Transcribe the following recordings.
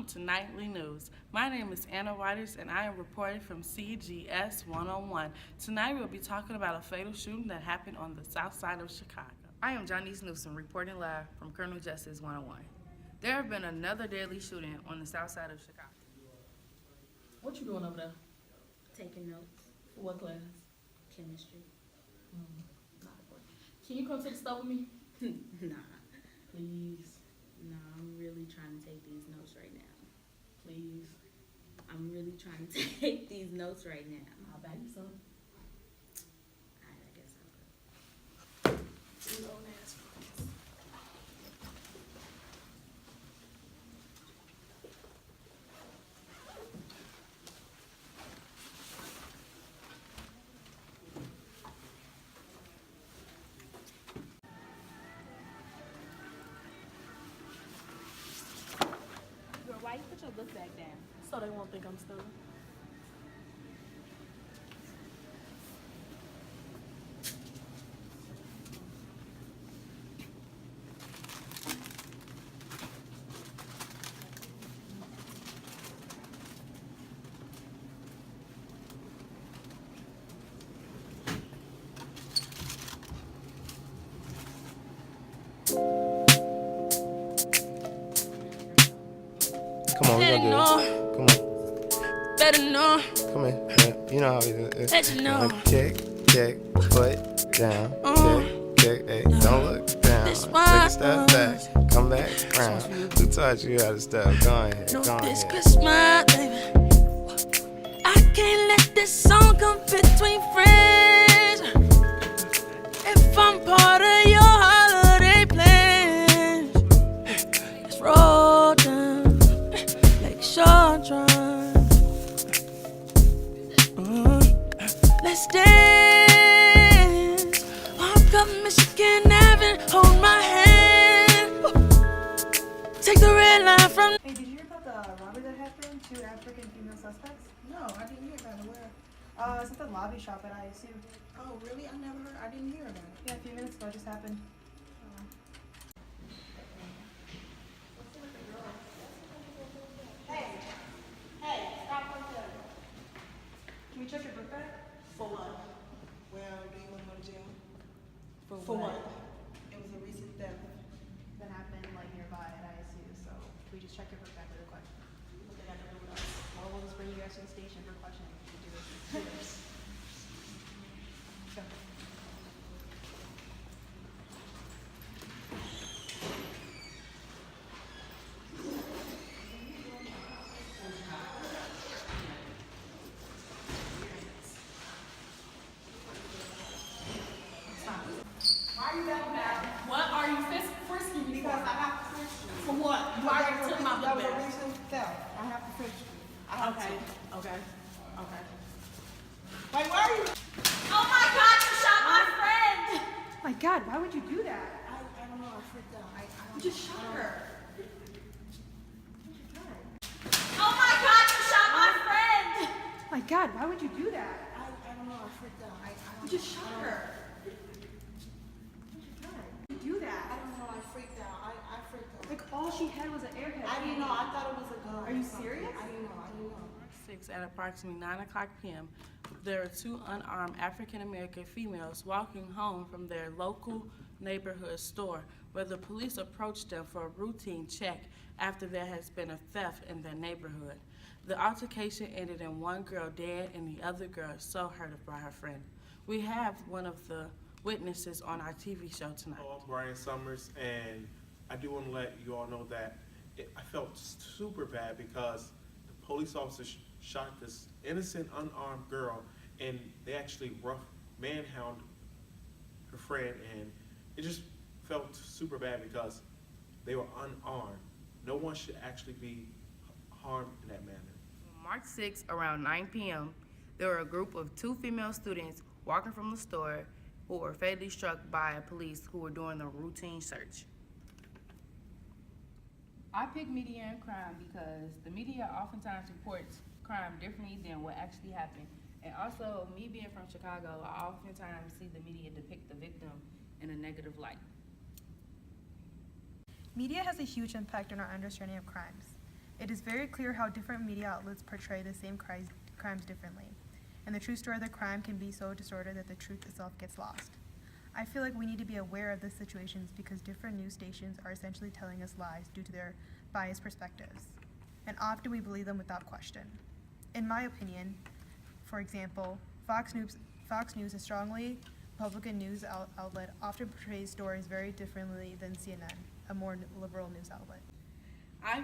to Nightly News. My name is Anna Waters and I am reporting from CGS 101. Tonight we'll be talking about a fatal shooting that happened on the south side of Chicago. I am Johnny's Newsom reporting live from Colonel Justice 101. There have been another deadly shooting on the south side of Chicago. What you doing over there? Taking notes. For what class? Chemistry. Not important. Can you come to the store with me? Nah. Please. Nah, I'm really trying to take these notes right now. Please. I'm really trying to take these notes right now. I'll buy you some. Alright, I guess I'll go. These old ass fuckers. Girl, why you put your book bag down? So they won't think I'm stealing. Come on, we gonna do this. Come on. Better know. Come here. Yeah, you know how we do it. Let you know. Kick, kick, foot down. Kick, hey, don't look down. This Take one. a step back. Come back round. Who taught you how to step? Go ahead. No, Go this ahead. could smile, baby. I can't let this song come between friends. If I'm part of your holiday plans, let's roll down Lakeshore Drive. Let's dance. Walk up Michigan Avenue, hold my hand. Take the red line from. Hey, did you hear about the robbery that happened? 2 African female suspects? No, I didn't hear about it. Where? It's at the lobby shop at ISU. Oh, really? I never heard. I didn't hear about it. Yeah, a few minutes ago it just happened. Can we check your book bag? For what? Well, do you want to go to jail? For what? It was a recent theft. That happened like nearby at ISU, so can we just check your book bag for the question? What they got to do with us? Well, we'll just bring you guys to the station for questioning if you do this. Go. What are you frisking me Because I have to finish you. for? What? You already took my That book was a bag. recent theft. I have to finish you. I have Okay, to. okay. Wait, where are you? Oh my God, you shot my friend! My God, why would you do that? I don't know. I freaked out. I You just shot her. Oh my God, you shot my friend! My God, why would you do that? I don't know. I freaked out. You just shot her. You do I that? don't know. I freaked out. I freaked out. Like all she had was an airhead. I didn't know. I thought it was a gun. Are you or something. serious? I didn't know. 6 at approximately 9 o'clock p.m., there are 2 unarmed African-American females walking home from their local neighborhood store where the police approached them for a routine check after there has been a theft in their neighborhood. The altercation ended in one girl dead and the other girl so hurt by her friend. We have one of the witnesses on our TV show tonight. I'm Brian Summers, and I do want to let you all know that I felt super bad because the police officers shot this innocent, unarmed girl, and they actually manhound her friend, and it just felt super bad because they were unarmed. No one should actually be harmed in that manner. March 6, around 9 p.m., there were a group of 2 female students walking from the store who were fatally struck by police who were doing the routine search. I pick media and crime because the media oftentimes reports crime differently than what actually happened. And also, me being from Chicago, I oftentimes see the media depict the victim in a negative light. Media has a huge impact on our understanding of crimes. It is very clear how different media outlets portray the same crimes differently, and the true story of the crime can be so distorted that the truth itself gets lost. I feel like we need to be aware of these situations because different news stations are essentially telling us lies due to their biased perspectives, and often we believe them without question. In my opinion, for example, Fox News, a strongly Republican news outlet, often portrays stories very differently than CNN, a more liberal news outlet. I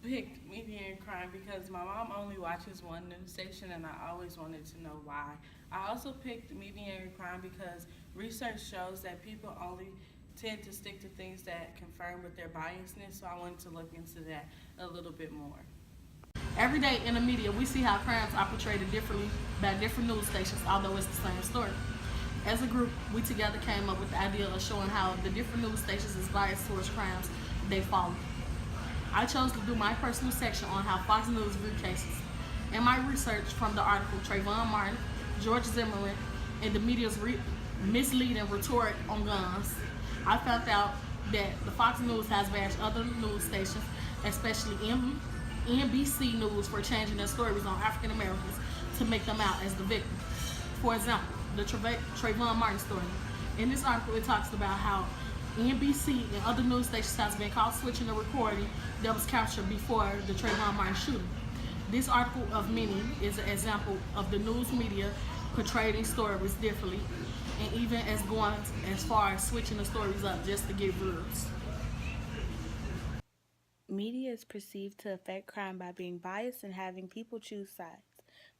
picked Media and Crime because my mom only watches one news station and I always wanted to know why. I also picked Media and Crime because research shows that people only tend to stick to things that confirm with their biasness, so I wanted to look into that a little bit more. Every day in the media, we see how crimes are portrayed differently by different news stations, although it's the same story. As a group, we together came up with the idea of showing how the different news stations is biased towards crimes they follow. I chose to do my personal section on how Fox News view cases. In my research from the article Trayvon Martin, George Zimmerman, and the media's misleading rhetoric on guns, I found out that the Fox News has bashed other news stations, especially NBC News, for changing their stories on African Americans to make them out as the victim. For example, the Trayvon Martin story. In this article, it talks about how NBC and other news stations has been caught switching the recording that was captured before the Trayvon Martin shooting. This article of many is an example of the news media portraying stories differently, and even as going as far as switching the stories up just to get viewers. Media is perceived to affect crime by being biased and having people choose sides.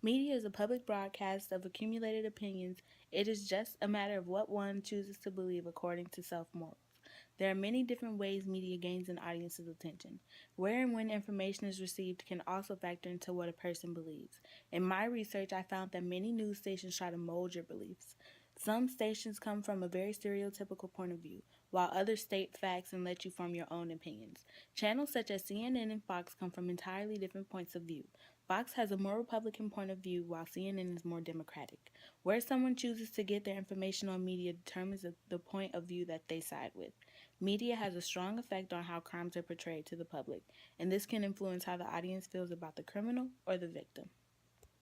Media is a public broadcast of accumulated opinions. It is just a matter of what one chooses to believe according to self-morals. There are many different ways media gains an audience's attention. Where and when information is received can also factor into what a person believes. In my research, I found that many news stations try to mold your beliefs. Some stations come from a very stereotypical point of view, while others state facts and let you form your own opinions. Channels such as CNN and Fox come from entirely different points of view. Fox has a more Republican point of view, while CNN is more Democratic. Where someone chooses to get their information on media determines the point of view that they side with. Media has a strong effect on how crimes are portrayed to the public, and this can influence how the audience feels about the criminal or the victim.